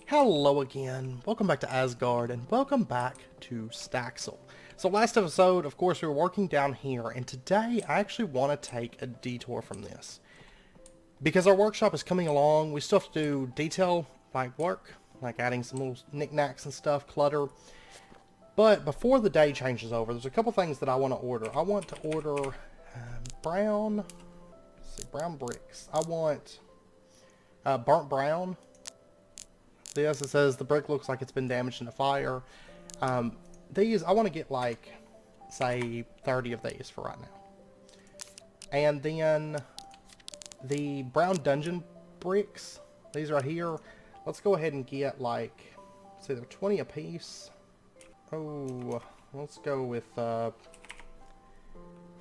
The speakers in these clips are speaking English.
Hello again, welcome back to Asgard, and welcome back to Staxel. So last episode, of course, we were working down here, and today I actually want to take a detour from this. Because our workshop is coming along, we still have to do detail like work, like adding some little knickknacks and stuff, clutter. But before the day changes over, there's a couple things that I want to order. I want to order brown bricks. I want burnt brown. Yes, it says the brick looks like it's been damaged in a fire. These, I want to get like, say, 30 of these for right now. And then the brown dungeon bricks, these right here, let's go ahead and get like, say they're 20 a piece. Oh, let's go with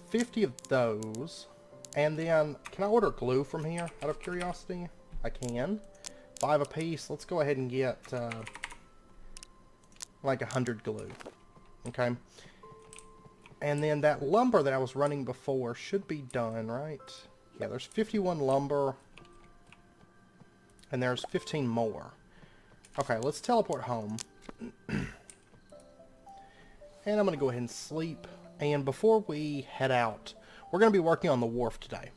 50 of those. And then, can I order glue from here, out of curiosity? I can. 5 a piece. Let's go ahead and get like 100 glue. Okay. And then that lumber that I was running before should be done, right? Yeah, there's 51 lumber. And there's 15 more. Okay, let's teleport home. And I'm going to go ahead and sleep. And before we head out, we're going to be working on the wharf today.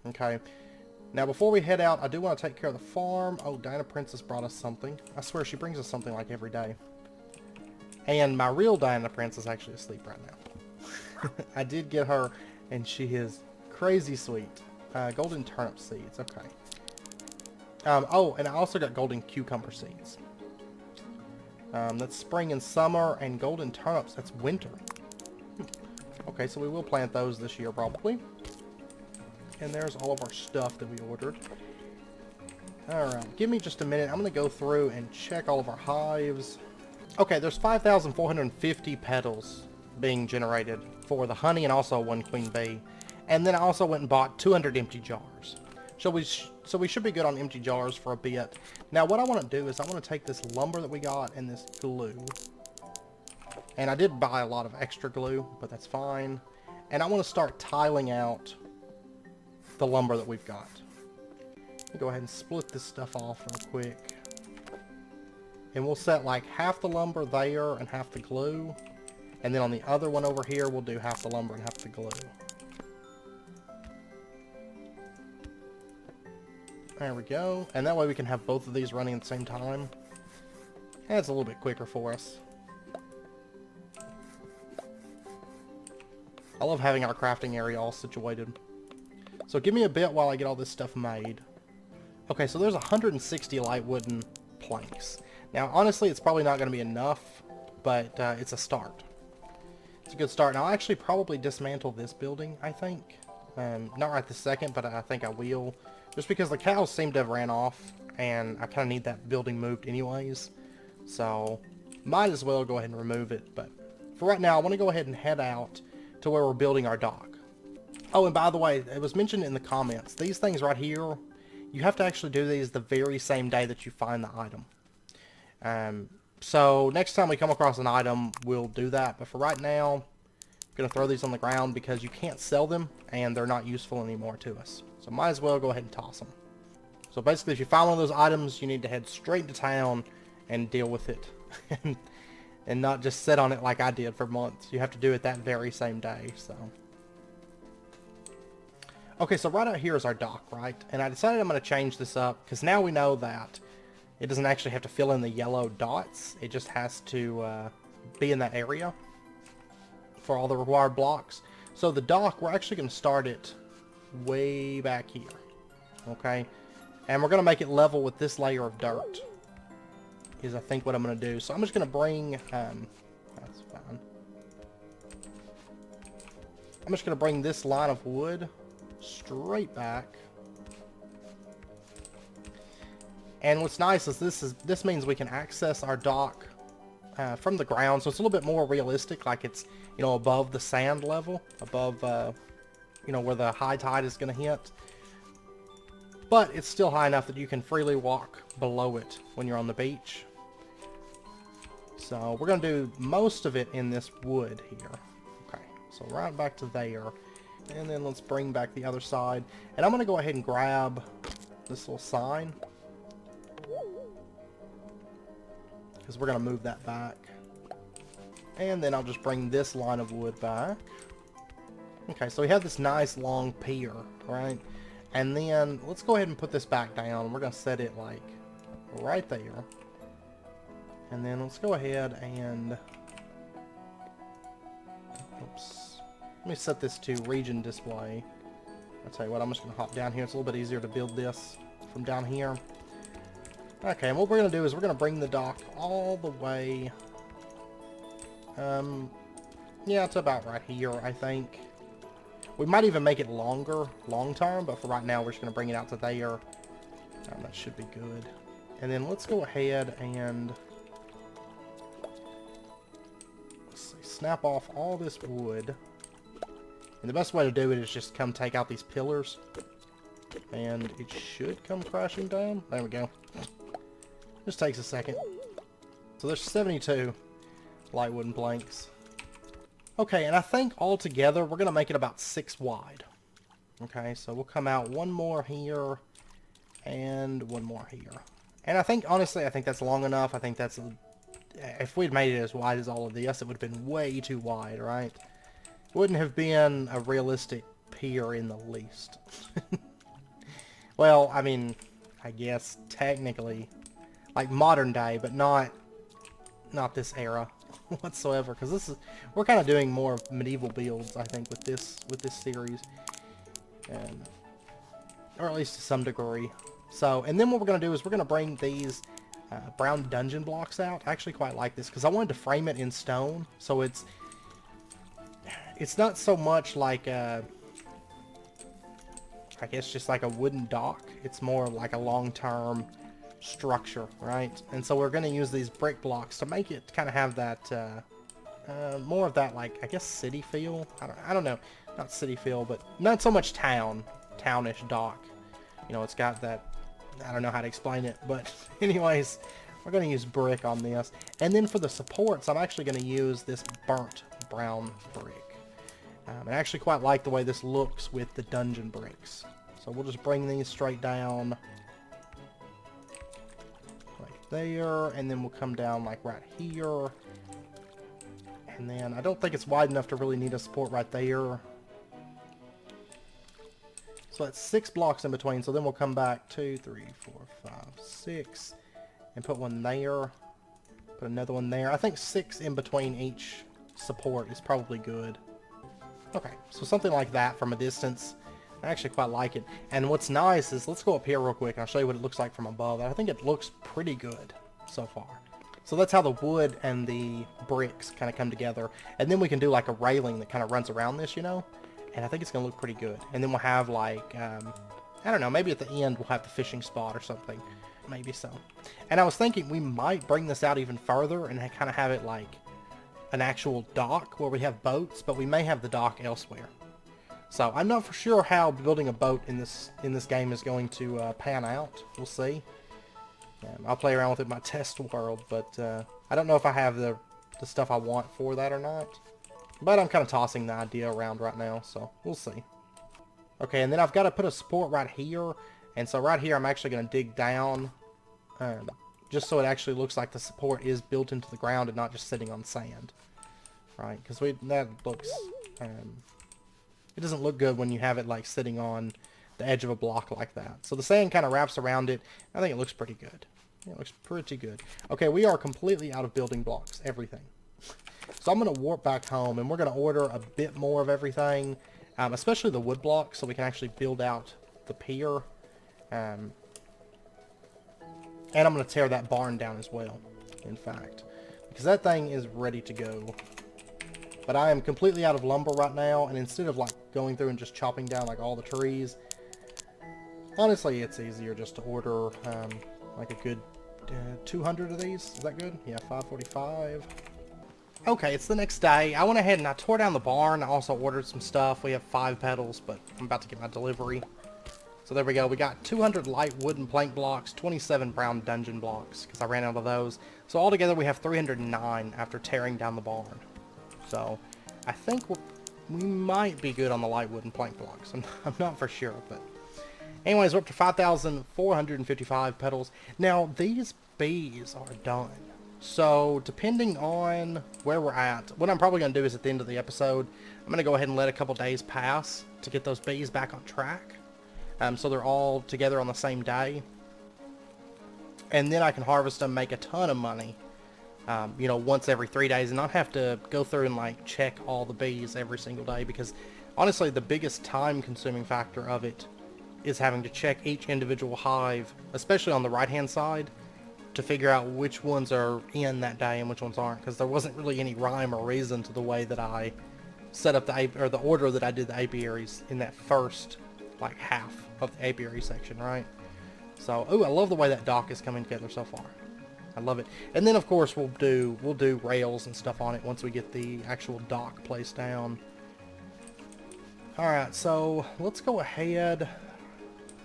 Okay. Now, before we head out, I do want to take care of the farm. Oh, Diana Princess brought us something. I swear, she brings us something like every day. And my real Diana Princess is actually asleep right now. I did get her, and she is crazy sweet. Golden turnip seeds, okay. Oh, and I also got golden cucumber seeds. That's spring and summer, and golden turnips, that's winter. Okay, so we will plant those this year, probably. And there's all of our stuff that we ordered. Alright, give me just a minute. I'm going to go through and check all of our hives. Okay, there's 5,450 petals being generated for the honey and also one queen bee. And then I also went and bought 200 empty jars. So we should be good on empty jars for a bit. Now what I want to do is I want to take this lumber that we got and this glue. And I did buy a lot of extra glue, but that's fine. And I want to start tiling out the lumber that we've got. Go ahead and split this stuff off real quick. And we'll set like half the lumber there and half the glue. And then on the other one over here, we'll do half the lumber and half the glue. There we go. And that way we can have both of these running at the same time. And it's a little bit quicker for us. I love having our crafting area all situated. So give me a bit while I get all this stuff made. Okay, so there's 160 light wooden planks. Now, honestly, it's probably not going to be enough, but it's a start. It's a good start. Now, I'll actually probably dismantle this building, I think. Not right this second, but I think I will. Just because the cows seem to have ran off, and I kind of need that building moved anyways. So, might as well go ahead and remove it. But for right now, I want to go ahead and head out to where we're building our dock. Oh, and by the way, it was mentioned in the comments, these things right here, you have to actually do these the very same day that you find the item. So next time we come across an item, we'll do that. But for right now, I'm going to throw these on the ground because you can't sell them and they're not useful anymore to us. So might as well go ahead and toss them. So basically, if you find one of those items, you need to head straight to town and deal with it. And not just sit on it like I did for months. You have to do it that very same day, so... Okay, so right out here is our dock, right? And I decided I'm going to change this up, because now we know that it doesn't actually have to fill in the yellow dots. It just has to be in that area for all the required blocks. So the dock, we're actually going to start it way back here, okay? And we're going to make it level with this layer of dirt, is I think what I'm going to do. So I'm just going to bring, that's fine. I'm just going to bring this line of wood straight back. And what's nice is this means we can access our dock from the ground, so it's a little bit more realistic, like it's, you know, above the sand level, above you know, where the high tide is going to hit. But it's still high enough that you can freely walk below it when you're on the beach. So we're going to do most of it in this wood here. Okay, so right back to there. And then let's bring back the other side. And I'm going to go ahead and grab this little sign. because we're going to move that back. And then I'll just bring this line of wood back. Okay, so we have this nice long pier, right? And then let's go ahead and put this back down. We're going to set it like right there. And then let's go ahead and... Oops. Let me set this to region display. I'll tell you what, I'm just going to hop down here. It's a little bit easier to build this from down here. Okay, and what we're going to do is we're going to bring the dock all the way... yeah, it's about right here, I think. We might even make it longer, long term, but for right now, we're just going to bring it out to there. That should be good. And then let's go ahead and... Let's see, snap off all this wood. And the best way to do it is just come take out these pillars. And it should come crashing down. There we go. Just takes a second. So there's 72 light wooden planks. Okay, and I think altogether we're going to make it about 6 wide. Okay, so we'll come out one more here and one more here. And I think, honestly, I think that's long enough. I think that's... If we'd made it as wide as all of this, it would have been way too wide, right? It wouldn't have been a realistic pier in the least. Well, I mean, I guess technically, like modern day, but not this era whatsoever, because this is, we're kind of doing more medieval builds, I think, with this series, and or at least to some degree. So, and then what we're going to do is we're going to bring these brown dungeon blocks out. I actually quite like this because I wanted to frame it in stone, so it's not so much like a, I guess just like a wooden dock. It's more like a long-term structure, right? And so we're going to use these brick blocks to make it kind of have that more of that, like, I guess city feel. I don't know, not city feel, but not so much townish dock. You know, it's got that, I don't know how to explain it, but anyways, we're going to use brick on this. And then for the supports, I'm actually going to use this burnt brown brick. I actually quite like the way this looks with the dungeon bricks. So we'll just bring these straight down like there, and then we'll come down like right here. And then I don't think it's wide enough to really need a support right there. So that's 6 blocks in between. So then we'll come back 2, 3, 4, 5, 6, and put one there. Put another one there. I think 6 in between each support is probably good. Okay, so something like that from a distance. I actually quite like it. And what's nice is, let's go up here real quick and I'll show you what it looks like from above. I think it looks pretty good so far. So that's how the wood and the bricks kind of come together. And then we can do like a railing that kind of runs around this, you know? And I think it's going to look pretty good. And then we'll have like, I don't know, maybe at the end we'll have the fishing spot or something. Maybe so. And I was thinking we might bring this out even further and kind of have it like an actual dock where we have boats, but we may have the dock elsewhere. So I'm not for sure how building a boat in this game is going to pan out. We'll see. I'll play around with it in my test world, but I don't know if I have the stuff I want for that or not. But I'm kind of tossing the idea around right now, so we'll see. Okay, and then I've got to put a support right here, and so right here I'm actually going to dig down, just so it actually looks like the support is built into the ground and not just sitting on sand. Right, because that looks, it doesn't look good when you have it like sitting on the edge of a block like that. So the sand kind of wraps around it. I think it looks pretty good. It looks pretty good. Okay, we are completely out of building blocks, everything. So I'm going to warp back home, and we're going to order a bit more of everything, especially the wood blocks, so we can actually build out the pier. And I'm going to tear that barn down as well, in fact, because that thing is ready to go. But I am completely out of lumber right now, and instead of like going through and just chopping down like all the trees, honestly, it's easier just to order like a good 200 of these. Is that good? Yeah, 545. Okay, it's the next day. I went ahead and I tore down the barn. I also ordered some stuff. We have 5 pedals, but I'm about to get my delivery. So there we go. We got 200 light wooden plank blocks, 27 brown dungeon blocks, because I ran out of those. So altogether we have 309 after tearing down the barn. So I think we might be good on the light wooden plank blocks. I'm not for sure, but anyways, we're up to 5,455 petals. Now these bees are done. So, depending on where we're at, what I'm probably going to do is at the end of the episode, I'm going to go ahead and let a couple days pass to get those bees back on track. So they're all together on the same day. And then I can harvest them, make a ton of money, you know, once every 3 days, and not have to go through and, like, check all the bees every single day, because, honestly, the biggest time-consuming factor of it is having to check each individual hive, especially on the right-hand side, to figure out which ones are in that day and which ones aren't, because there wasn't really any rhyme or reason to the way that I set up the order that I did the apiaries in that first, like, half of the apiary section, right? So, ooh, I love the way that dock is coming together so far. I love it. And then, of course, we'll do rails and stuff on it once we get the actual dock placed down. Alright, so let's go ahead.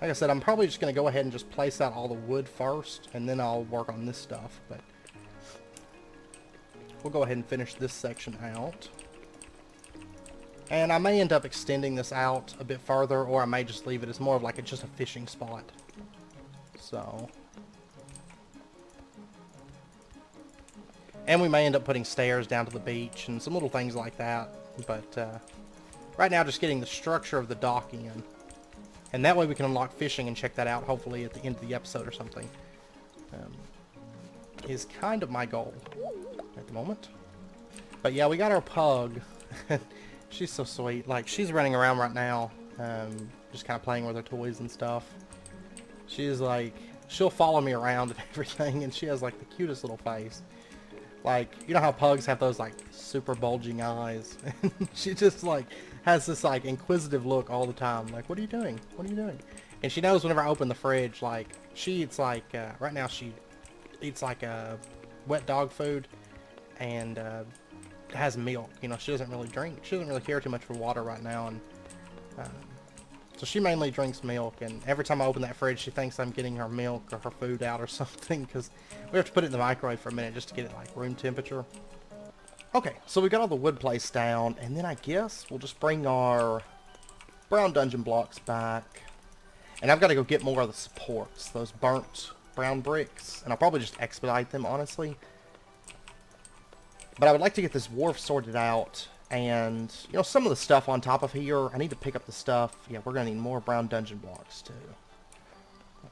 Like I said, I'm probably just going to go ahead and just place out all the wood first, and then I'll work on this stuff. But we'll go ahead and finish this section out. And I may end up extending this out a bit further, or I may just leave it as more of like just a fishing spot. So, and we may end up putting stairs down to the beach and some little things like that. But right now, just getting the structure of the dock in. And that way we can unlock fishing and check that out, hopefully at the end of the episode or something. Is kind of my goal at the moment. But yeah, we got our pug. She's so sweet. Like, she's running around right now, just kind of playing with her toys and stuff. She's like, she'll follow me around and everything, and she has like the cutest little face. Like, you know how pugs have those like super bulging eyes? She just like has this like inquisitive look all the time. Like, what are you doing? What are you doing? And she knows whenever I open the fridge, like, she eats like, right now she eats like wet dog food and has milk. You know, she doesn't really drink. She doesn't really care too much for water right now. And so she mainly drinks milk. And every time I open that fridge, she thinks I'm getting her milk or her food out or something. Because we have to put it in the microwave for a minute just to get it like room temperature. Okay, so we got all the wood placed down, and then I guess we'll just bring our brown dungeon blocks back. And I've got to go get more of the supports, those burnt brown bricks, and I'll probably just expedite them, honestly. But I would like to get this wharf sorted out, and, you know, some of the stuff on top of here, I need to pick up the stuff. Yeah, we're going to need more brown dungeon blocks, too.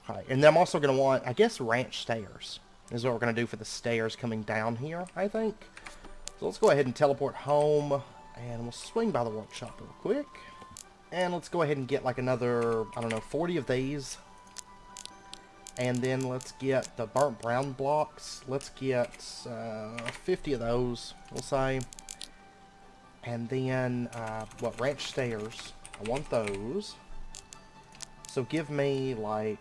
Okay, and then I'm also going to want, I guess, ranch stairs is what we're going to do for the stairs coming down here, I think. So let's go ahead and teleport home, and we'll swing by the workshop real quick. And let's go ahead and get like another, I don't know, 40 of these. And then let's get the burnt brown blocks. Let's get 50 of those, we'll say. And then, what, ranch stairs. I want those. So give me like,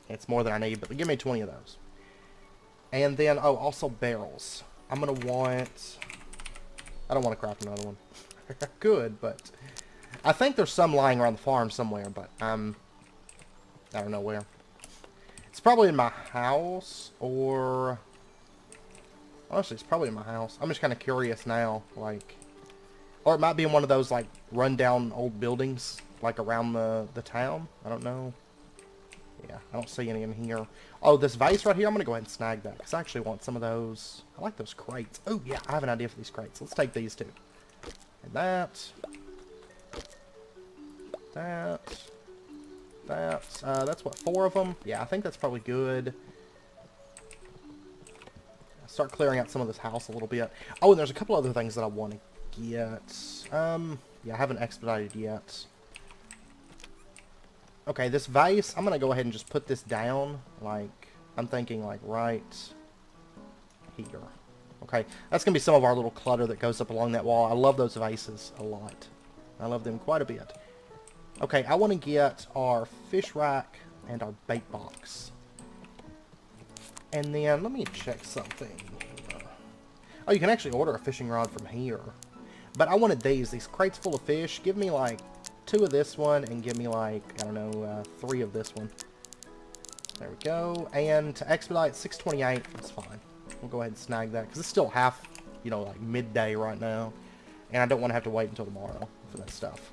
it's more than I need, but give me 20 of those. And then, oh, also barrels. I'm going to want... I don't want to craft another one. I could, but... I think there's some lying around the farm somewhere, but I don't know where. It's probably in my house, or... Honestly, it's probably in my house. I'm just kind of curious now, like... Or it might be in one of those, like, run-down old buildings, like, around the town. I don't know. Yeah, I don't see any in here. Oh, this vase right here, I'm going to go ahead and snag that, because I actually want some of those. I like those crates. Oh, yeah, I have an idea for these crates. Let's take these two. And that. That's what, 4 of them? Yeah, I think that's probably good. Start clearing out some of this house a little bit. Oh, and there's a couple other things that I want to get. Yeah, I haven't expedited yet. Okay, this vase, I'm going to go ahead and just put this down, like, I'm thinking, like, right here. Okay, that's going to be some of our little clutter that goes up along that wall. I love those vases a lot. I love them quite a bit. Okay, I want to get our fish rack and our bait box. And then, let me check something. Oh, you can actually order a fishing rod from here. But I wanted these crates full of fish. Give me, like, 2 of this one, and give me, like, I don't know, 3 of this one. There we go. And to expedite, 628, that's fine. We'll go ahead and snag that, because it's still half, you know, like, midday right now. And I don't want to have to wait until tomorrow for that stuff.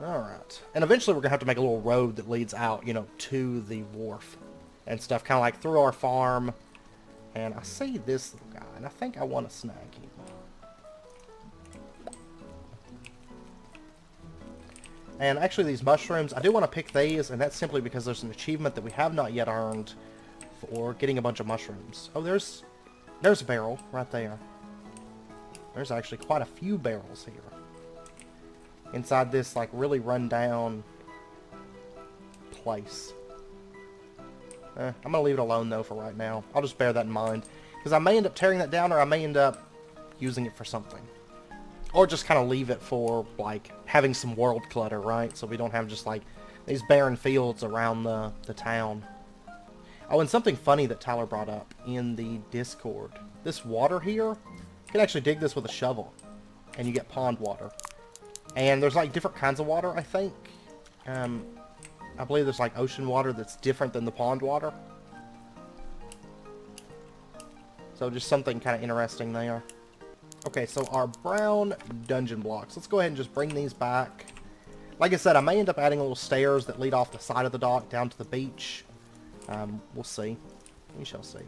Alright. And eventually we're going to have to make a little road that leads out, you know, to the wharf. and stuff, kind of like through our farm. And I see this little guy, and I think I want to snag him. And actually these mushrooms, I do want to pick these, and that's simply because there's an achievement that we have not yet earned for getting a bunch of mushrooms. Oh, there's a barrel right there. There's actually quite a few barrels here. Inside this, like, really run-down place. I'm going to leave it alone, though, for right now. I'll just bear that in mind. Because I may end up tearing that down, or I may end up using it for something. Or just kind of leave it for, like, having some world clutter, right? So we don't have just, like, these barren fields around the town. Oh, and something funny that Tyler brought up in the Discord. This water here, you can actually dig this with a shovel. And you get pond water. And there's, like, different kinds of water, I think. I believe there's, like, ocean water that's different than the pond water. So just something kind of interesting there. Okay, so our brown dungeon blocks. Let's go ahead and just bring these back. Like I said, I may end up adding little stairs that lead off the side of the dock down to the beach. We'll see. We shall see.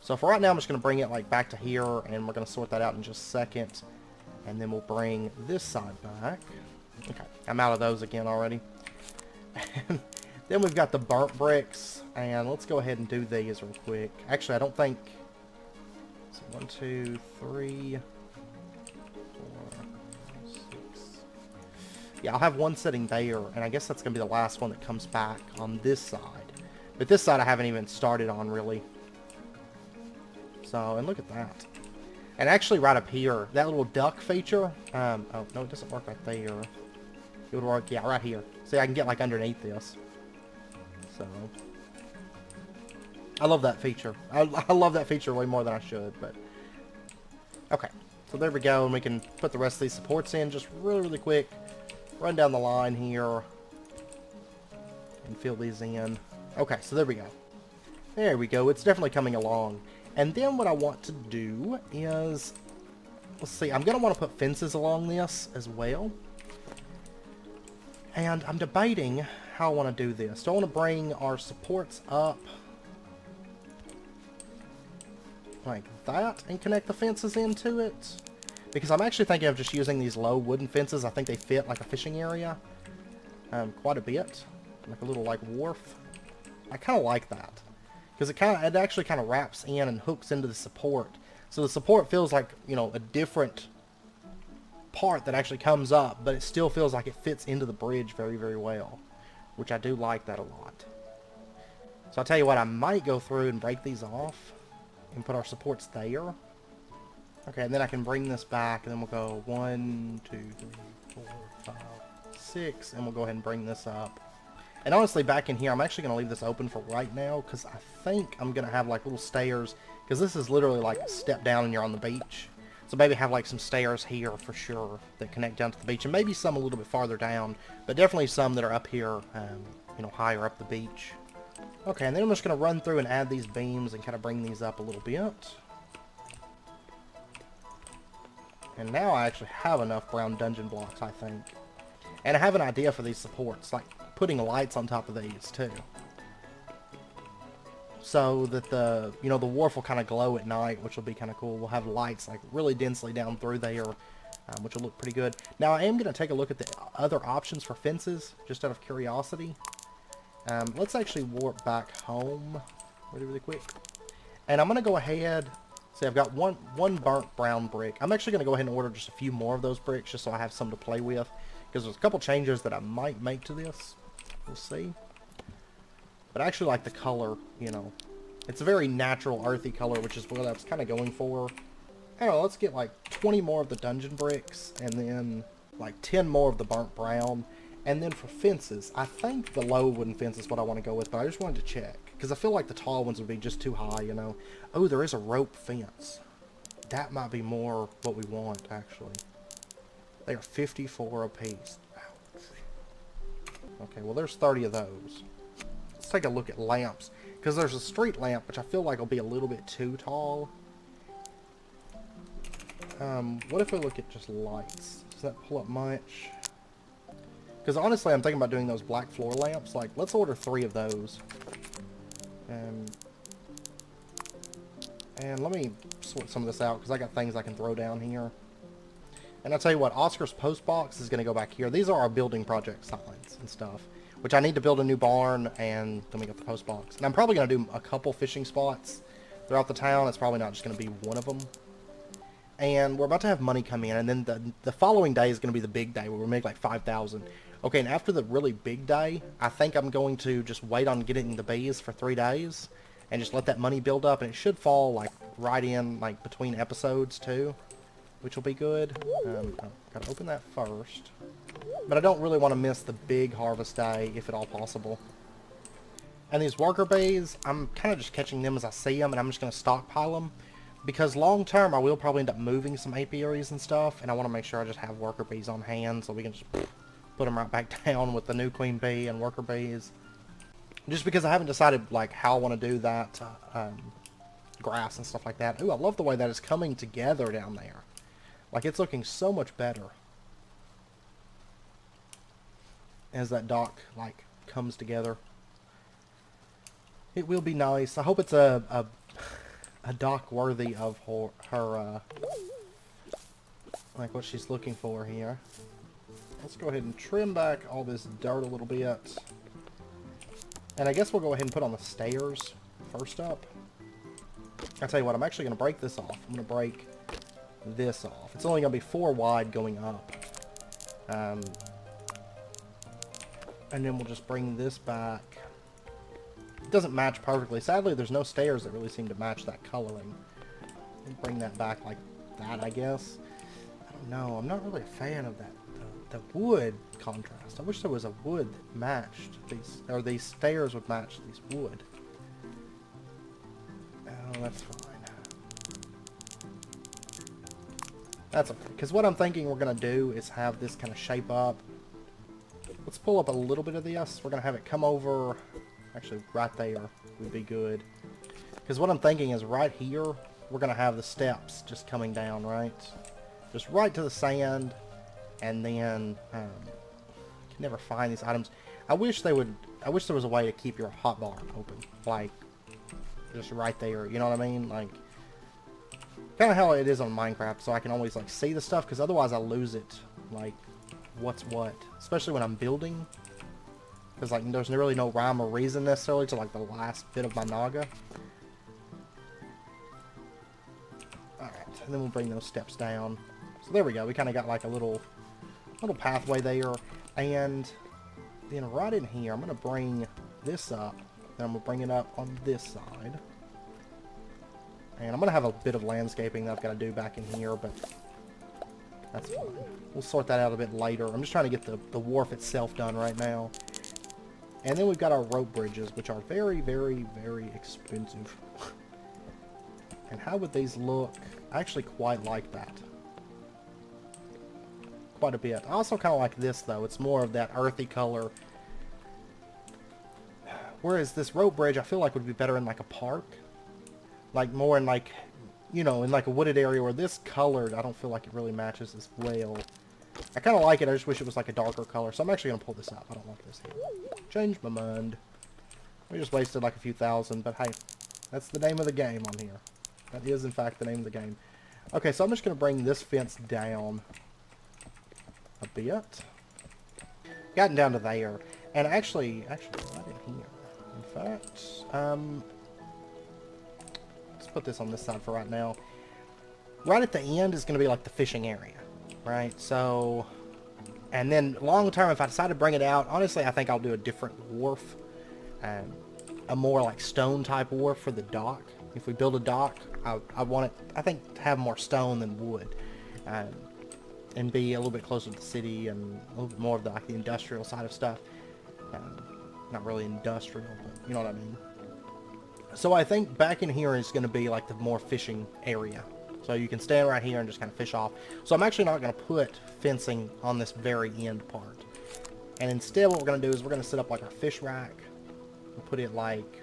So for right now, I'm just going to bring it, like, back to here, and we're going to sort that out in just a second. And then we'll bring this side back. Okay, I'm out of those again already. And then we've got the burnt bricks, and let's go ahead and do these real quick. Actually, I don't think... So 1, 2, 3, 4, 6... Yeah, I'll have one sitting there, and I guess that's going to be the last one that comes back on this side. But this side I haven't even started on, really. So, and look at that. And actually right up here, that little duck feature, oh, no, it doesn't work right there. It would work, yeah, right here. See, I can get, like, underneath this. So, I love that feature. I love that feature way more than I should, but... Okay, so there we go, and we can put the rest of these supports in just really, really quick. Run down the line here. And fill these in. Okay, so there we go. There we go, it's definitely coming along. And then what I want to do is, let's see, I'm going to want to put fences along this as well. And I'm debating how I want to do this. Do I want to bring our supports up like that and connect the fences into it? Because I'm actually thinking of just using these low wooden fences. I think they fit like a fishing area quite a bit. Like a little like wharf. I kind of like that. Because it actually kind of wraps in and hooks into the support. So the support feels like, you know, a different part that actually comes up, but it still feels like it fits into the bridge very, very well. Which I do like that a lot. So I'll tell you what, I might go through and break these off and put our supports there. Okay, and then I can bring this back, and then we'll go 1, 2, 3, 4, 5, 6, and we'll go ahead and bring this up. And honestly, back in here, I'm actually going to leave this open for right now, because I think I'm going to have, like, little stairs, because this is literally, like, a step down and you're on the beach. So maybe have, like, some stairs here for sure that connect down to the beach, and maybe some a little bit farther down, but definitely some that are up here, you know, higher up the beach. Okay, and then I'm just going to run through and add these beams and kind of bring these up a little bit. And now I actually have enough brown dungeon blocks, I think. And I have an idea for these supports, like putting lights on top of these too, so that the wharf will kind of glow at night, which will be kind of cool. We'll have lights like really densely down through there, which will look pretty good. Now I am going to take a look at the other options for fences, just out of curiosity. Let's actually warp back home really, really quick, and I'm going to go ahead. See, I've got one burnt brown brick. I'm actually going to go ahead and order just a few more of those bricks, just so I have some to play with, because there's a couple changes that I might make to this. We'll see. But I actually like the color, you know. It's a very natural, earthy color, which is what I was kind of going for. I don't know, let's get like 20 more of the dungeon bricks, and then like 10 more of the burnt brown. And then for fences, I think the low wooden fence is what I want to go with, but I just wanted to check. Because I feel like the tall ones would be just too high, you know. Oh, there is a rope fence. That might be more what we want, actually. They are 54 apiece. Ouch. Okay, well there's 30 of those. Let's take a look at lamps. Because there's a street lamp, which I feel like will be a little bit too tall. What if we look at just lights? Does that pull up much? Because honestly, I'm thinking about doing those black floor lamps. Like, let's order 3 of those. And let me sort some of this out, because I got things I can throw down here. And I'll tell you what, Oscar's post box is going to go back here. These are our building project signs and stuff, which I need to build a new barn, and then we got the post box. And I'm probably going to do a couple fishing spots throughout the town. It's probably not just going to be one of them. And we're about to have money come in, and then the following day is going to be the big day, where we make like 5,000. Okay, and after the really big day, I think I'm going to just wait on getting the bees for 3 days, and just let that money build up, and it should fall like right in like between episodes too, which will be good. Gotta open that first, but I don't really want to miss the big harvest day if at all possible. And these worker bees, I'm kind of just catching them as I see them, and I'm just going to stockpile them, because long term I will probably end up moving some apiaries and stuff, and I want to make sure I just have worker bees on hand so we can just put them right back down with the new queen bee and worker bees. Just because I haven't decided like how I want to do that grass and stuff like that. Ooh, I love the way that is coming together down there. Like, it's looking so much better as that dock like comes together. It will be nice. I hope it's a dock worthy of her like what she's looking for here. Let's go ahead and trim back all this dirt a little bit. And I guess we'll go ahead and put on the stairs first up. I'll tell you what, I'm actually going to break this off. I'm going to break this off. It's only going to be 4 wide going up. And then we'll just bring this back. It doesn't match perfectly. Sadly, there's no stairs that really seem to match that coloring. Bring that back like that, I guess. I don't know. I'm not really a fan of that. The wood contrast. I wish there was a wood that matched these, or these stairs would match these wood. Oh, that's fine. That's okay. Because what I'm thinking we're going to do is have this kind of shape up. Let's pull up a little bit of this. We're going to have it come over, actually right there would be good. Because what I'm thinking is right here, we're going to have the steps just coming down, right? Just right to the sand. And then, can never find these items. I wish there was a way to keep your hotbar open. Like, just right there, you know what I mean? Like, kind of how it is on Minecraft, so I can always, like, see the stuff, because otherwise I lose it. Like, what's what. Especially when I'm building. Because, like, there's really no rhyme or reason necessarily to, like, the last bit of my naga. Alright, and then we'll bring those steps down. So there we go. We kind of got, like, a little pathway there, and then right in here I'm going to bring this up, then I'm going to bring it up on this side, and I'm going to have a bit of landscaping that I've got to do back in here, but that's fine. We'll sort that out a bit later. I'm just trying to get the wharf itself done right now. And then we've got our rope bridges, which are very, very, very expensive. And how would these look? I actually quite like that. Quite a bit. I also kind of like this, though. It's more of that earthy color. Whereas this rope bridge, I feel like would be better in like a park. Like more in like, you know, in like a wooded area, where this colored, I don't feel like it really matches as well. I kind of like it. I just wish it was like a darker color. So I'm actually going to pull this up. I don't want this here. Changed my mind. We just wasted like a few thousand, but hey, that's the name of the game on here. That is, in fact, the name of the game. Okay, so I'm just going to bring this fence down a bit. Gotten down to there. And actually, right in here. In fact, let's put this on this side for right now. Right at the end is going to be like the fishing area, right? So, and then long term, if I decide to bring it out, honestly, I think I'll do a different wharf. A more like stone type wharf for the dock. If we build a dock, I want it, I think, to have more stone than wood. And be a little bit closer to the city and a little bit more of the, like, the industrial side of stuff. Not really industrial, but you know what I mean. So I think back in here is going to be like the more fishing area. So you can stand right here and just kind of fish off. So I'm actually not going to put fencing on this very end part. And instead what we're going to do is we're going to set up like our fish rack. We'll put it like...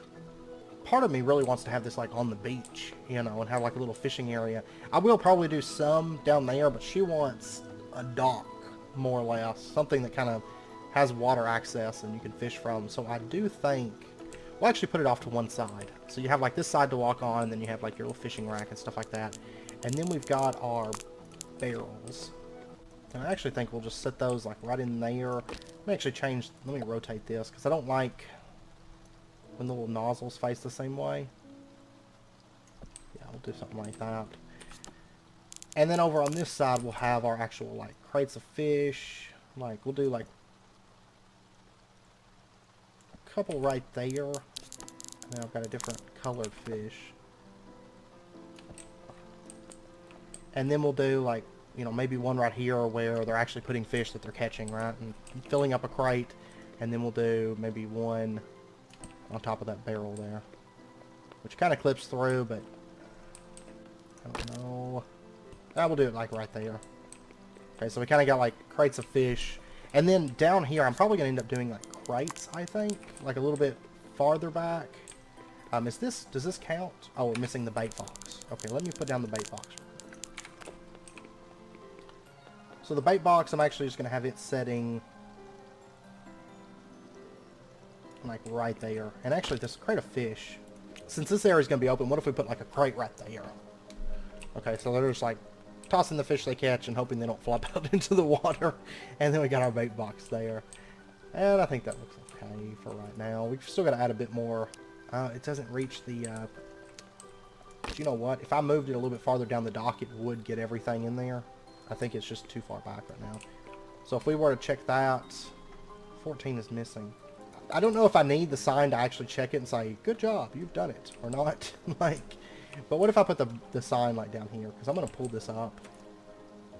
Part of me really wants to have this like on the beach, you know, and have like a little fishing area. I will probably do some down there, but she wants a dock, more or less. Something that kind of has water access and you can fish from. So I do think we'll actually put it off to one side. So you have like this side to walk on, and then you have like your little fishing rack and stuff like that. And then we've got our barrels. And I actually think we'll just set those like right in there. Let me actually change, let me rotate this, because I don't like when the little nozzles face the same way. Yeah, we'll do something like that. And then over on this side, we'll have our actual like crates of fish. Like, we'll do like a couple right there. And then I've got a different colored fish. And then we'll do like, you know, maybe one right here where they're actually putting fish that they're catching, right? And filling up a crate. And then we'll do maybe one on top of that barrel there. Which kind of clips through, but I don't know. We'll do it like right there. Okay, so we kind of got like crates of fish. And then down here, I'm probably going to end up doing like crates, I think. Like a little bit farther back. Does this count? Oh, we're missing the bait box. Okay, let me put down the bait box. So the bait box, I'm actually just going to have it setting like right there. And actually, this crate of fish, since this area is going to be open, what if we put like a crate right there? Okay, so they're just like tossing the fish they catch and hoping they don't flop out into the water. And then we got our bait box there. And I think that looks okay for right now. We've still got to add a bit more. It doesn't reach the... But you know what? If I moved it a little bit farther down the dock, it would get everything in there. I think it's just too far back right now. So if we were to check that, 14 is missing. I don't know if I need the sign to actually check it and say, good job, you've done it, or not. Like, but what if I put the sign like down here? Because I'm going to pull this up.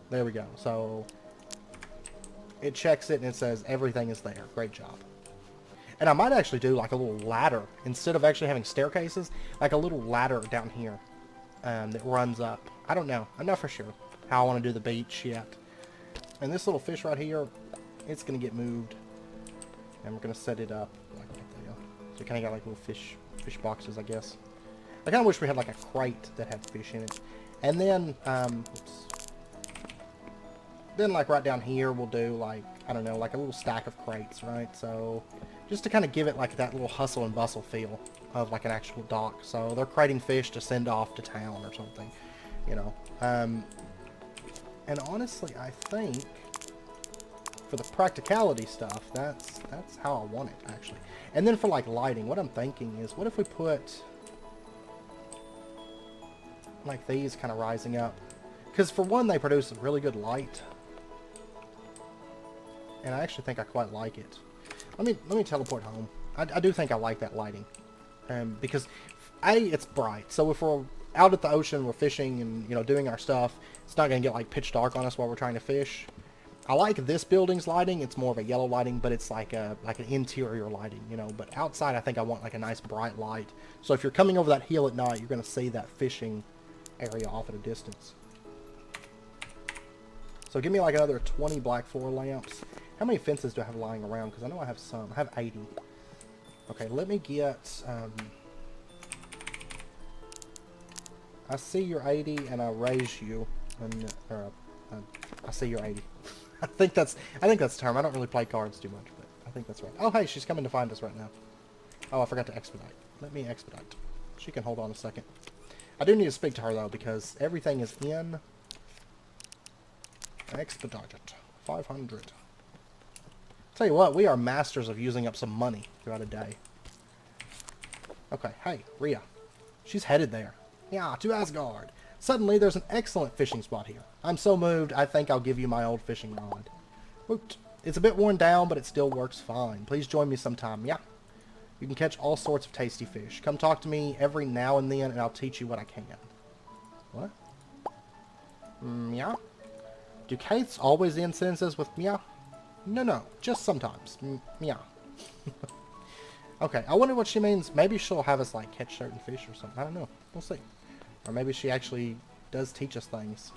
There we go. So it checks it and it says everything is there. Great job. And I might actually do like a little ladder. Instead of actually having staircases, like a little ladder down here that runs up. I don't know. I'm not for sure how I want to do the beach yet. And this little fish right here, it's going to get moved. And we're going to set it up like right there. So you kind of got like little fish boxes, I guess. I kind of wish we had like a crate that had fish in it. And then, then like right down here, we'll do like, I don't know, like a little stack of crates, right? So just to kind of give it like that little hustle and bustle feel of like an actual dock. So they're crating fish to send off to town or something, you know. And honestly, I think for the practicality stuff, that's how I want it, actually. And then for like lighting, what I'm thinking is, what if we put like these kind of rising up? Because for one, they produce a really good light. And I actually think I quite like it. Let me teleport home. I do think I like that lighting. Because A, it's bright. So if we're out at the ocean, we're fishing and, you know, doing our stuff, it's not going to get like pitch dark on us while we're trying to fish. I like this building's lighting. It's more of a yellow lighting, but it's like an interior lighting, you know. But outside, I think I want like a nice bright light. So if you're coming over that hill at night, you're going to see that fishing area off at a distance. So give me like another 20 black floor lamps. How many fences do I have lying around? Because I know I have some. I have 80. Okay, let me get... I see you're 80, and I raise you. And, I see you're 80. I think that's the term. I don't really play cards too much, but I think that's right. Oh, hey, she's coming to find us right now. Oh, I forgot to expedite. Let me expedite. She can hold on a second. I do need to speak to her, though, because everything is in. Expedite it. 500. Tell you what, we are masters of using up some money throughout a day. Okay, hey, Rhea. She's headed there. Yeah, to Asgard. Suddenly, there's an excellent fishing spot here. I'm so moved, I think I'll give you my old fishing rod. Woot. It's a bit worn down, but it still works fine. Please join me sometime, yeah? You can catch all sorts of tasty fish. Come talk to me every now and then, and I'll teach you what I can. What? Yeah? Do Kates always end sentences with meow? No, just sometimes. Meow. Okay, I wonder what she means. Maybe she'll have us, like, catch certain fish or something. I don't know. We'll see. Or maybe she actually does teach us things.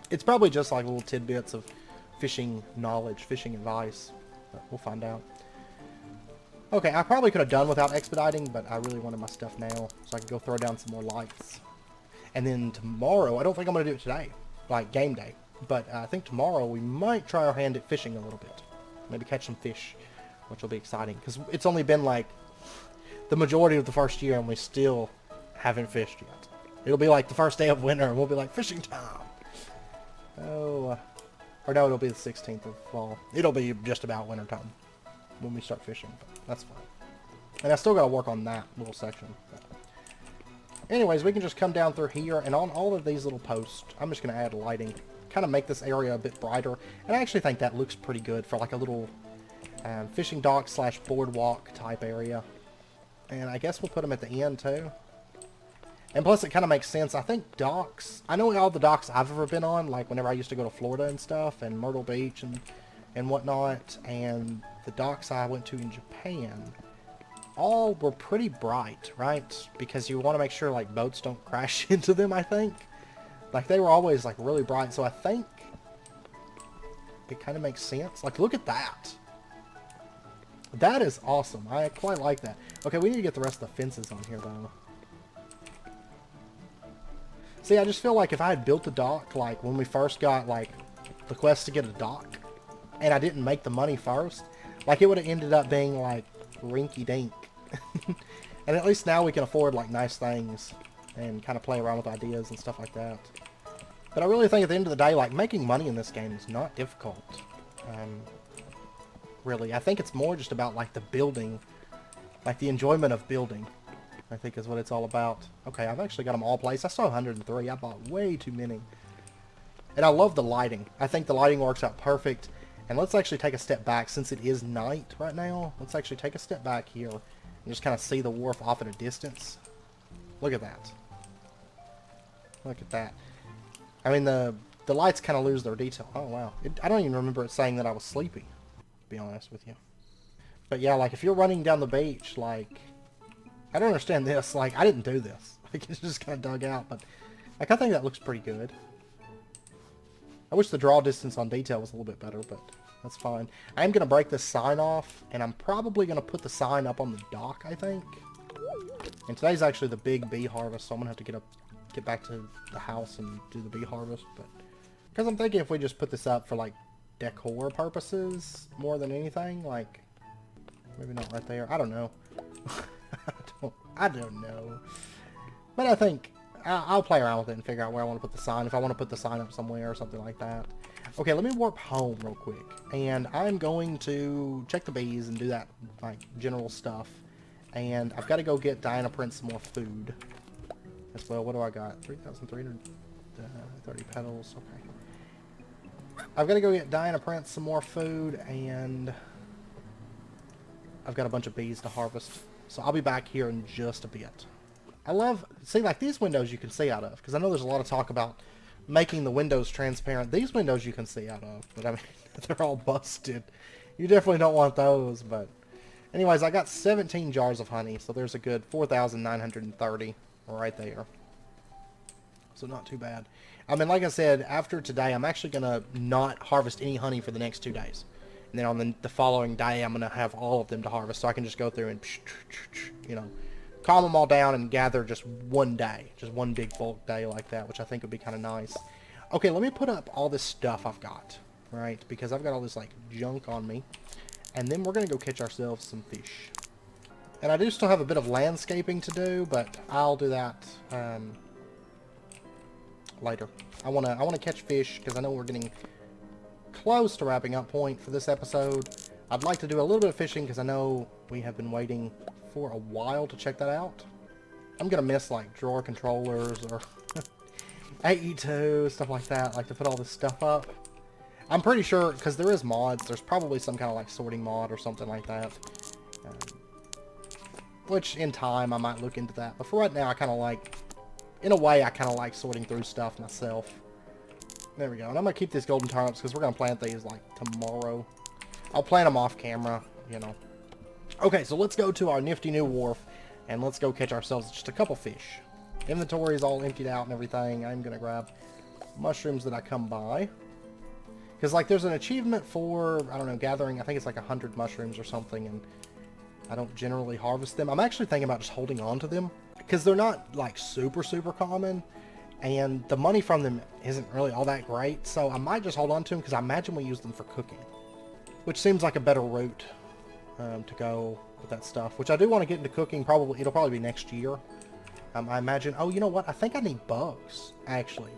It's probably just, like, little tidbits of fishing knowledge, fishing advice. But we'll find out. Okay, I probably could have done without expediting, but I really wanted my stuff now, so I could go throw down some more lights. And then tomorrow, I don't think I'm going to do it today, like game day. But I think tomorrow we might try our hand at fishing a little bit. Maybe catch some fish. which will be exciting because it's only been like the majority of the first year and we still haven't fished yet. It'll be like the first day of winter and we'll be like, fishing time. Oh, or no, it'll be the 16th of fall. It'll be just about winter time when we start fishing, but that's fine. And I still got to work on that little section. But anyways, we can just come down through here, and on all of these little posts, I'm just going to add lighting. Kind of make this area a bit brighter. And I actually think that looks pretty good for like a little fishing dock slash boardwalk type area. And I guess we'll put them at the end too. And plus it kind of makes sense. I think docks, I know all the docks I've ever been on, like whenever I used to go to Florida and stuff, and Myrtle Beach and whatnot, and the docks I went to in Japan, all were pretty bright, right? Because you want to make sure like boats don't crash into them, I think. Like they were always like really bright, so I think it kind of makes sense. Like look at that. That is awesome. I quite like that. Okay, we need to get the rest of the fences on here though. See, I just feel like if I had built a dock, like when we first got like the quest to get a dock, and I didn't make the money first, like it would have ended up being like rinky-dink. And at least now we can afford like nice things and kind of play around with ideas and stuff like that. But I really think at the end of the day, like making money in this game is not difficult. Really, I think it's more just about like the building, like the enjoyment of building, I think is what it's all about. Okay, I've actually got them all placed. I saw 103. I bought way too many. And I love the lighting. I think the lighting works out perfect. And let's actually take a step back since it is night right now. Let's actually take a step back here and just kind of see the wharf off at a distance. Look at that. Look at that. I mean, the lights kind of lose their detail. Oh, wow. I don't even remember it saying that I was sleepy, to be honest with you. But yeah, like if you're running down the beach, like, I don't understand this. Like, I didn't do this. Like, it's just kind of dug out. But, like, I think that looks pretty good. I wish the draw distance on detail was a little bit better, but that's fine. I am going to break this sign off, and I'm probably going to put the sign up on the dock, I think. And today's actually the big bee harvest, so I'm going to have to get back to the house and do the bee harvest. But because I'm thinking if we just put this up for, like, decor purposes more than anything, like, maybe not right there. I don't know. I don't know. But I think I'll play around with it and figure out where I want to put the sign. If I want to put the sign up somewhere or something like that. Okay, let me warp home real quick. And I'm going to check the bees and do that, like, general stuff. And I've got to go get Diana Prince some more food as well. What do I got? 3,330 petals. Okay. I've got to go get Diana Prince some more food, and I've got a bunch of bees to harvest. So I'll be back here in just a bit. I love, see, like these windows you can see out of, because I know there's a lot of talk about making the windows transparent. These windows you can see out of, but I mean, they're all busted. You definitely don't want those, but anyways, I got 17 jars of honey, so there's a good 4,930 right there. So not too bad. I mean, like I said, after today, I'm actually going to not harvest any honey for the next 2 days. And then on the following day, I'm going to have all of them to harvest, so I can just go through and, you know, calm them all down and gather just one day. Just one big bulk day like that, which I think would be kind of nice. Okay, let me put up all this stuff I've got, right? Because I've got all this, like, junk on me. And then we're going to go catch ourselves some fish. And I do still have a bit of landscaping to do, but I'll do that later. I want to catch fish because I know we're getting close to wrapping up point for this episode. I'd like to do a little bit of fishing because I know we have been waiting for a while to check that out. I'm going to miss like drawer controllers or AE2, stuff like that, like to put all this stuff up. I'm pretty sure, because there is mods, there's probably some kind of like sorting mod or something like that. Which in time I might look into that. But for right now I kind of like, in a way I kind of like sorting through stuff myself. There we go. And I'm going to keep these golden turnips because we're going to plant these like tomorrow. I'll plant them off camera, you know. Okay, so let's go to our nifty new wharf and let's go catch ourselves just a couple fish. Inventory is all emptied out and everything. I'm going to grab mushrooms that I come by. Because, like, there's an achievement for, I don't know, gathering, I think it's like 100 mushrooms or something, and I don't generally harvest them. I'm actually thinking about just holding on to them. Because they're not, like, super, super common. And the money from them isn't really all that great. So I might just hold on to them because I imagine we use them for cooking. Which seems like a better route. to go with that stuff, which I do want to get into cooking. Probably it'll probably be next year. I imagine. Oh, you know what? I think I need bugs actually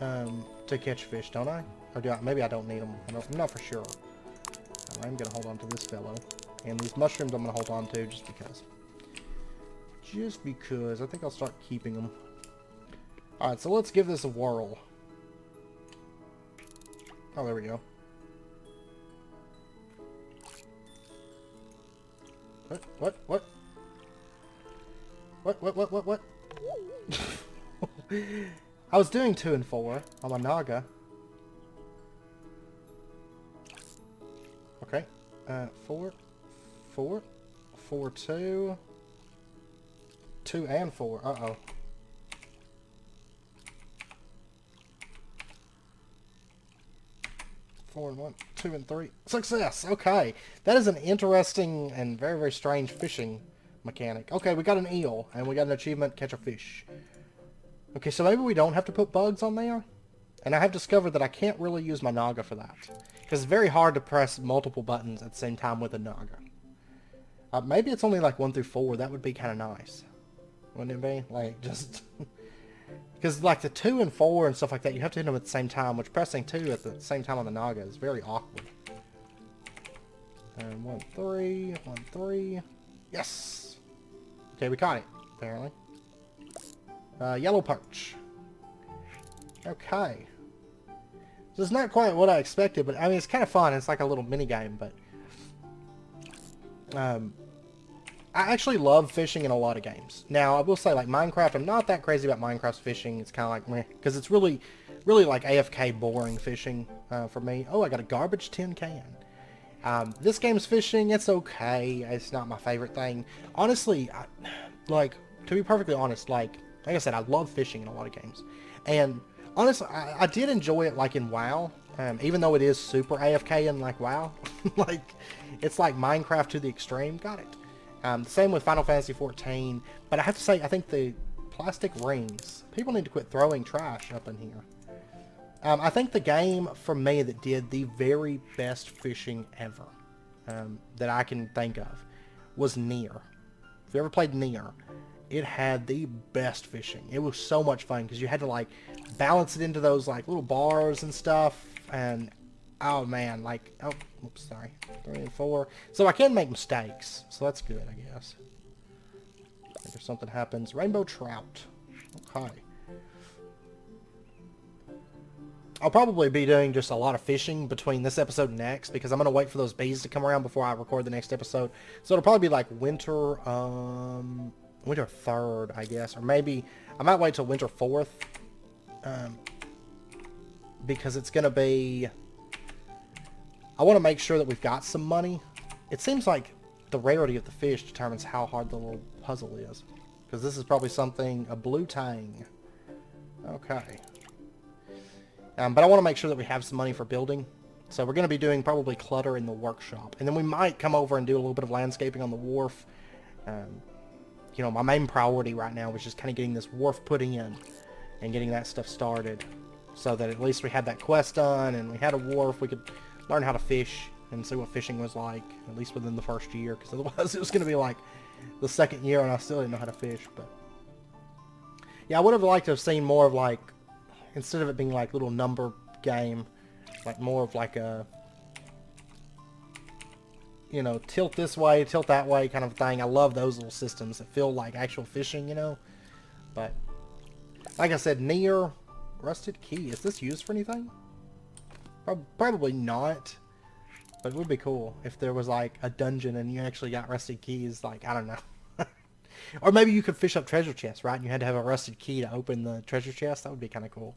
to catch fish, don't I? Or do I? Maybe I don't need them. I'm not for sure. I'm gonna hold on to this fellow, and these mushrooms I'm gonna hold on to just because. Just because. I think I'll start keeping them. All right, so let's give this a whirl. Oh, there we go. What? What? I was doing 2 and 4 on my Naga. Okay. 4, 2. 2 and 4. Uh-oh. 4 and 1, 2 and 3. Success! Okay. That is an interesting and very, very strange fishing mechanic. Okay, we got an eel, and we got an achievement, catch a fish. Okay, so maybe we don't have to put bugs on there? And I have discovered that I can't really use my Naga for that. Because it's very hard to press multiple buttons at the same time with a Naga. Maybe it's only like 1 through 4. That would be kind of nice. Wouldn't it be? Like, just... Because, like, the 2 and 4 and stuff like that, you have to hit them at the same time, which pressing 2 at the same time on the Naga is very awkward. And 1, 3, 1, 3. Yes! Okay, we caught it, apparently. Yellow perch. Okay. So it's not quite what I expected, but, I mean, it's kind of fun. It's like a little mini game, but... I actually love fishing in a lot of games. Now, I will say, like, Minecraft, I'm not that crazy about Minecraft's fishing. It's kind of like, meh, because it's really, really, like, AFK boring fishing for me. Oh, I got a garbage tin can. This game's fishing, it's okay. It's not my favorite thing. Honestly, like, to be perfectly honest, like I said, I love fishing in a lot of games. And, honestly, I did enjoy it, like, in WoW. Even though it is super AFK in, like, WoW. Like, it's like Minecraft to the extreme. Got it. Same with Final Fantasy XIV, but I have to say, I think the plastic rings, people need to quit throwing trash up in here. I think the game, for me, that did the very best fishing ever, that I can think of, was Nier. If you ever played Nier, it had the best fishing. It was so much fun, because you had to, like, balance it into those, like, little bars and stuff, and... Oh man, like, oh, oops, sorry, 3 and 4. So I can make mistakes, so that's good, I guess. If something happens, rainbow trout. Okay. I'll probably be doing just a lot of fishing between this episode and next, because I'm gonna wait for those bees to come around before I record the next episode. So it'll probably be like winter 3rd, I guess, or maybe I might wait till winter 4th, because it's gonna be. I want to make sure that we've got some money. It seems like the rarity of the fish determines how hard the little puzzle is. Because this is probably something, a blue tang. Okay. But I want to make sure that we have some money for building. So we're going to be doing probably clutter in the workshop. And then we might come over and do a little bit of landscaping on the wharf. You know, my main priority right now is just kind of getting this wharf put in. And getting that stuff started. So that at least we had that quest done and we had a wharf. We could... learn how to fish and see what fishing was like, at least within the first year, because otherwise it was going to be like the 2nd year and I still didn't know how to fish. But yeah, I would have liked to have seen more of, like, instead of it being like little number game, like more of like a, you know, tilt this way, tilt that way kind of thing. I love those little systems that feel like actual fishing, you know. But like I said, Nier, rusted key, is this used for anything? Probably not, but it would be cool if there was like a dungeon and you actually got rusted keys, like, I don't know. Or maybe you could fish up treasure chests, right? And you had to have a rusted key to open the treasure chest. That would be kind of cool.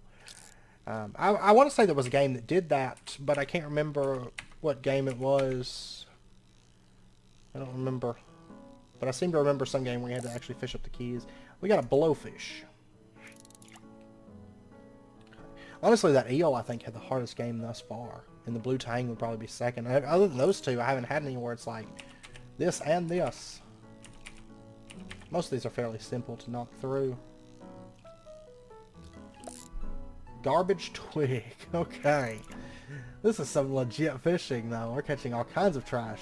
I want to say there was a game that did that, but I can't remember what game it was. I don't remember. But I seem to remember some game where you had to actually fish up the keys. We got a blowfish. Honestly, that eel, I think, had the hardest game thus far. And the blue tang would probably be 2nd. Other than those two, I haven't had any where it's like this and this. Most of these are fairly simple to knock through. Garbage twig. Okay. This is some legit fishing, though. We're catching all kinds of trash.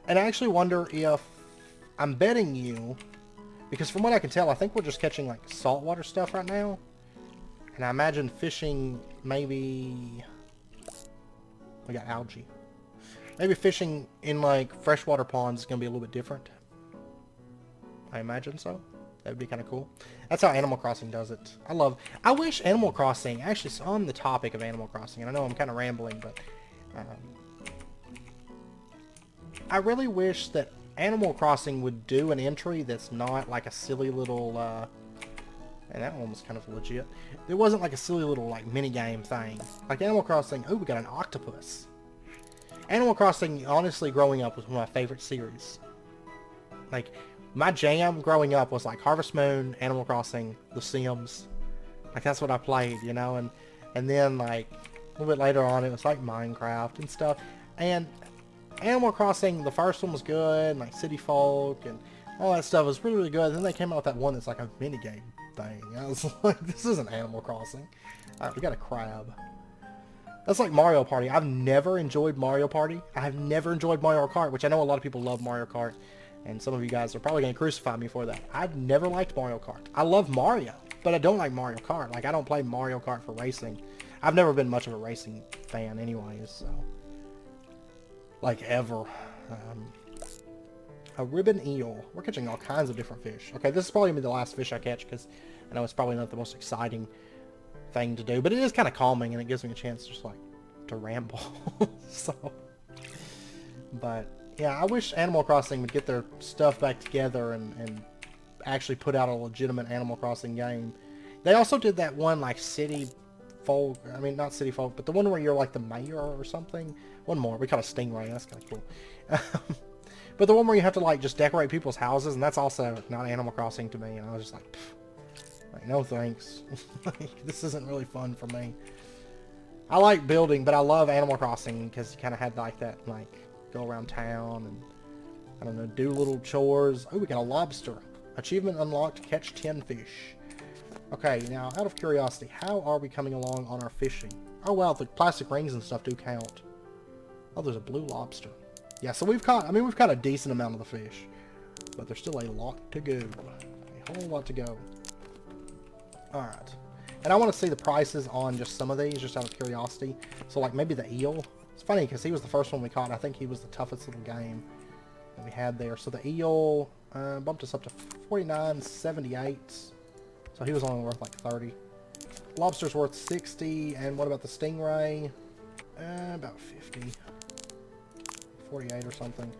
And I actually wonder if... I'm betting you... Because from what I can tell, I think we're just catching, like, saltwater stuff right now. And I imagine fishing, maybe... We got algae. Maybe fishing in, like, freshwater ponds is going to be a little bit different. I imagine so. That would be kind of cool. That's how Animal Crossing does it. I wish Animal Crossing... Actually, on the topic of Animal Crossing, and I know I'm kind of rambling, but... I really wish that Animal Crossing would do an entry that's not like a silly little... and that one was kind of legit. It wasn't like a silly little, like, mini-game thing. Like Animal Crossing... Oh, we got an octopus. Animal Crossing, honestly, growing up was one of my favorite series. Like... My jam growing up was like Harvest Moon, Animal Crossing, The Sims. Like that's what I played, you know, and then like a little bit later on it was like Minecraft and stuff. And Animal Crossing, the first one was good, and like City Folk and all that stuff was really, really good. And then they came out with that one that's like a minigame thing. I was like, this isn't Animal Crossing. Alright, we got a crab. That's like Mario Party. I've never enjoyed Mario Party. I have never enjoyed Mario Kart, which I know a lot of people love Mario Kart. And some of you guys are probably going to crucify me for that. I've never liked Mario Kart. I love Mario, but I don't like Mario Kart. Like, I don't play Mario Kart for racing. I've never been much of a racing fan anyways, so... Like, ever. A ribbon eel. We're catching all kinds of different fish. Okay, this is probably going to be the last fish I catch, because I know it's probably not the most exciting thing to do. But it is kind of calming, and it gives me a chance just, like, to ramble. So... But... Yeah, I wish Animal Crossing would get their stuff back together and actually put out a legitimate Animal Crossing game. They also did that one, like, City Folk... I mean, not City Folk, but the one where you're, like, the mayor or something. One more. We call it Stingray. That's kind of cool. But the one where you have to, like, just decorate people's houses, and that's also not Animal Crossing to me. And I was just like, no thanks. Like, this isn't really fun for me. I like building, but I love Animal Crossing because you kind of had, like, that, like... Go around town and, I don't know, do little chores. Oh, we got a lobster. Achievement unlocked, catch 10 fish. Okay, now, out of curiosity, how are we coming along on our fishing? Oh, well, the plastic rings and stuff do count. Oh, there's a blue lobster. Yeah, so we've caught a decent amount of the fish. But there's still a lot to go. A whole lot to go. Alright. And I want to see the prices on just some of these, just out of curiosity. So, like, maybe the eel. It's funny because he was the first one we caught. I think he was the toughest little game that we had there. So the eel bumped us up to 49.78. So he was only worth like 30. Lobster's worth 60. And what about the stingray? About 50. 48 or something.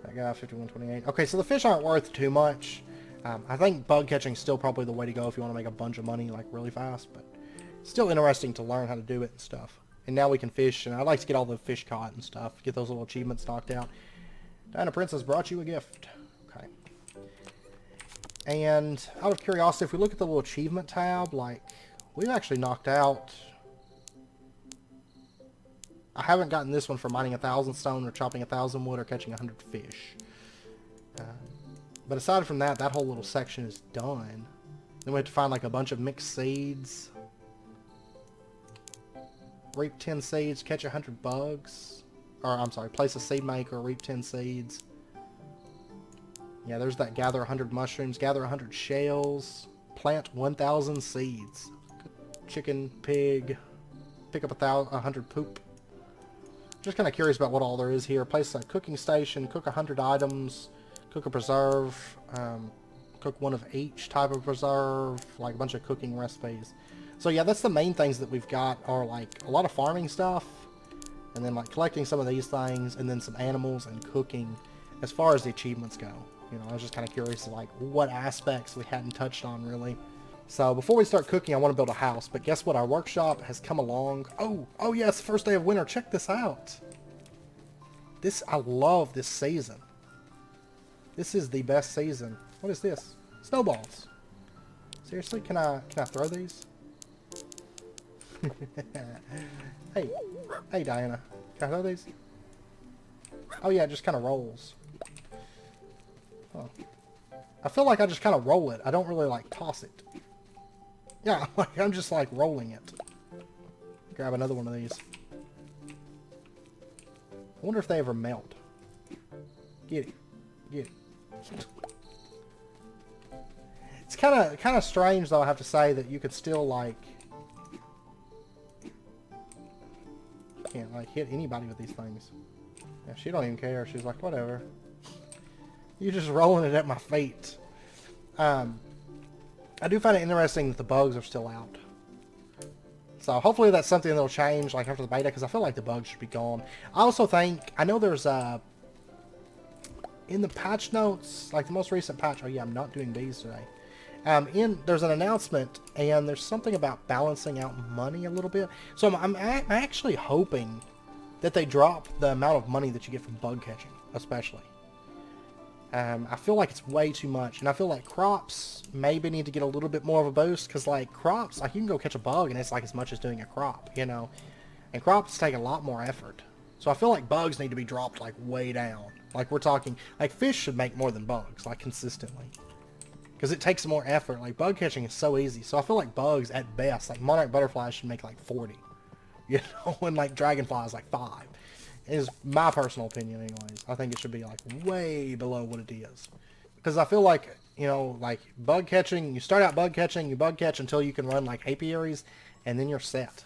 That guy 51.28. Okay, so the fish aren't worth too much. I think bug catching is still probably the way to go if you want to make a bunch of money like really fast. But it's still interesting to learn how to do it and stuff. And now we can fish, and I'd like to get all the fish caught and stuff. Get those little achievements knocked out. Diana Princess brought you a gift. Okay. And out of curiosity, if we look at the little achievement tab, like, we've actually knocked out... I haven't gotten this one for mining 1,000 stone or chopping 1,000 wood or catching 100 fish. But aside from that, that whole little section is done. Then we have to find, like, a bunch of mixed seeds. Reap 10 seeds, catch 100 bugs. Or, I'm sorry, place a seed maker, reap 10 seeds. Yeah, there's that gather 100 mushrooms, gather 100 shells, plant 1,000 seeds. Chicken, pig, pick up 100 poop. Just kind of curious about what all there is here. Place a cooking station, cook 100 items, cook a preserve, cook one of each type of preserve, like a bunch of cooking recipes. So yeah, that's the main things that we've got are like a lot of farming stuff, and then like collecting some of these things, and then some animals and cooking as far as the achievements go. You know, I was just kind of curious like what aspects we hadn't touched on really. So before we start cooking, I want to build a house, but guess what? Our workshop has come along. Oh yeah, it's the first day of winter. Check this out. I love this season. This is the best season. What is this? Snowballs. Seriously, can I throw these? Hey Diana, can I throw these? Oh yeah, it just kind of rolls. Oh. I feel like I just kind of roll it. I don't really like toss it. Yeah, like I'm just like rolling it. Grab another one of these. I wonder if they ever melt. Get it. Get it. It's kind of strange, though, I have to say, that you could still, like... Can't, like, hit anybody with these things. Yeah, she don't even care. She's like, whatever. You're just rolling it at my feet. I do find it interesting that the bugs are still out. So hopefully that's something that'll change, like, after the beta, because I feel like the bugs should be gone. I also think, I know there's in the patch notes, like the most recent patch, oh yeah, I'm not doing bees today. There's an announcement, and there's something about balancing out money a little bit. So I'm actually hoping that they drop the amount of money that you get from bug catching, especially. I feel like it's way too much, and I feel like crops maybe need to get a little bit more of a boost, because like crops, like you can go catch a bug, and it's like as much as doing a crop, you know? And crops take a lot more effort. So I feel like bugs need to be dropped like way down. Like we're talking, like fish should make more than bugs, like consistently. Because it takes more effort. Like bug catching is so easy. So I feel like bugs at best, like monarch butterflies should make like 40. You know, and like dragonflies like 5. Is my personal opinion anyways. I think it should be like way below what it is. Because I feel like, you know, like bug catching, you start out bug catching, you bug catch until you can run like apiaries, and then you're set.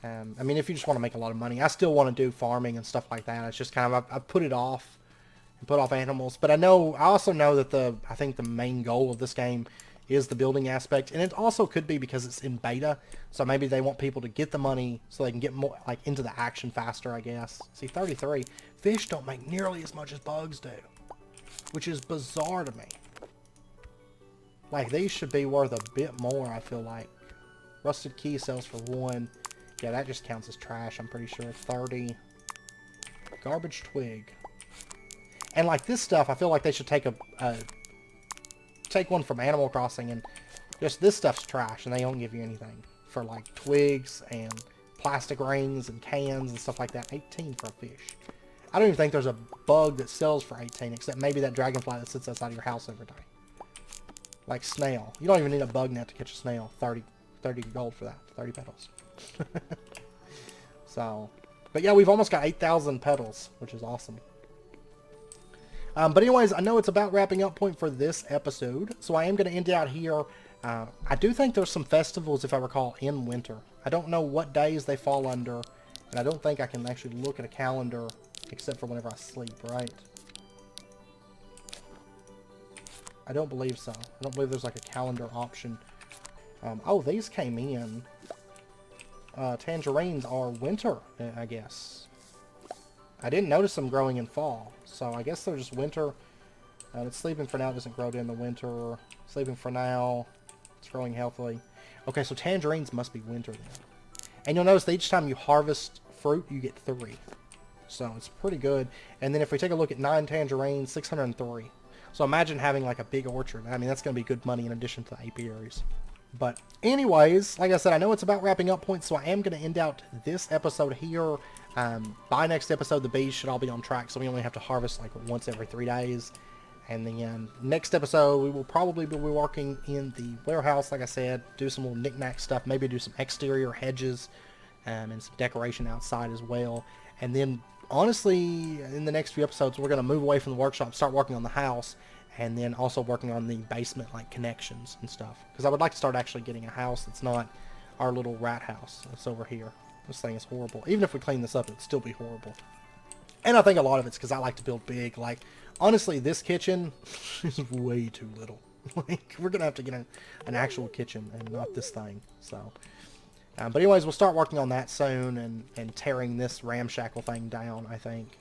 I mean, if you just want to make a lot of money. I still want to do farming and stuff like that. It's just kind of, I put it off. And put off animals. But I also know that I think the main goal of this game is the building aspect. And it also could be because it's in beta. So maybe they want people to get the money so they can get more, like, into the action faster, I guess. See, 33. Fish don't make nearly as much as bugs do. Which is bizarre to me. Like, these should be worth a bit more, I feel like. Rusted key sells for 1. Yeah, that just counts as trash, I'm pretty sure. 30. Garbage twig. And like this stuff, I feel like they should take take one from Animal Crossing, and just this stuff's trash, and they don't give you anything for like twigs and plastic rings and cans and stuff like that. 18 for a fish. I don't even think there's a bug that sells for 18, except maybe that dragonfly that sits outside your house every day. Like snail. You don't even need a bug net to catch a snail. 30 gold for that. 30 petals. So, but yeah, we've almost got 8,000 petals, which is awesome. But anyways, I know it's about wrapping up point for this episode, so I am going to end it out here. I do think there's some festivals, if I recall, in winter. I don't know what days they fall under, and I don't think I can actually look at a calendar, except for whenever I sleep, right? I don't believe so. I don't believe there's like a calendar option. Oh, these came in. Tangerines are winter, I guess. I didn't notice them growing in fall, so I guess they're just winter. It's sleeping for now, doesn't grow during the winter. Sleeping for now, it's growing healthily. Okay, so tangerines must be winter then. And you'll notice that each time you harvest fruit, you get 3. So it's pretty good. And then if we take a look at 9 tangerines, 603. So imagine having like a big orchard. I mean, that's going to be good money in addition to the apiaries. But anyways, like I said, I know it's about wrapping up points, so I am going to end out this episode here. By next episode, the bees should all be on track, so we only have to harvest like once every 3 days. And then next episode, we will probably be working in the warehouse, like I said, do some little knick-knack stuff, maybe do some exterior hedges and some decoration outside as well. And then, honestly, in the next few episodes, we're going to move away from the workshop, start working on the house, and then also working on the basement, like, connections and stuff. Because I would like to start actually getting a house that's not our little rat house that's over here. This thing is horrible. Even if we clean this up, it'd still be horrible. And I think a lot of it's because I like to build big. Like, honestly, this kitchen is way too little. Like, we're going to have to get an actual kitchen and not this thing. So, but anyways, we'll start working on that soon and tearing this ramshackle thing down, I think.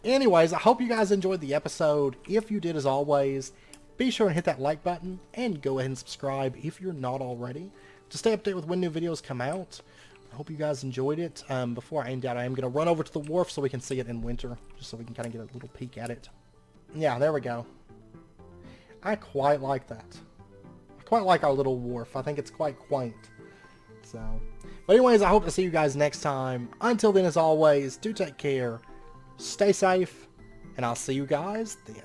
Anyways, I hope you guys enjoyed the episode. If you did, as always, be sure and hit that like button and go ahead and subscribe if you're not already to stay updated with when new videos come out. I hope you guys enjoyed it. Before I end out, I am going to run over to the wharf so we can see it in winter, just so we can kind of get a little peek at it. Yeah, there we go. I quite like that. I quite like our little wharf. I think it's quite quaint. So, but anyways, I hope to see you guys next time. Until then, as always, do take care, stay safe, and I'll see you guys then.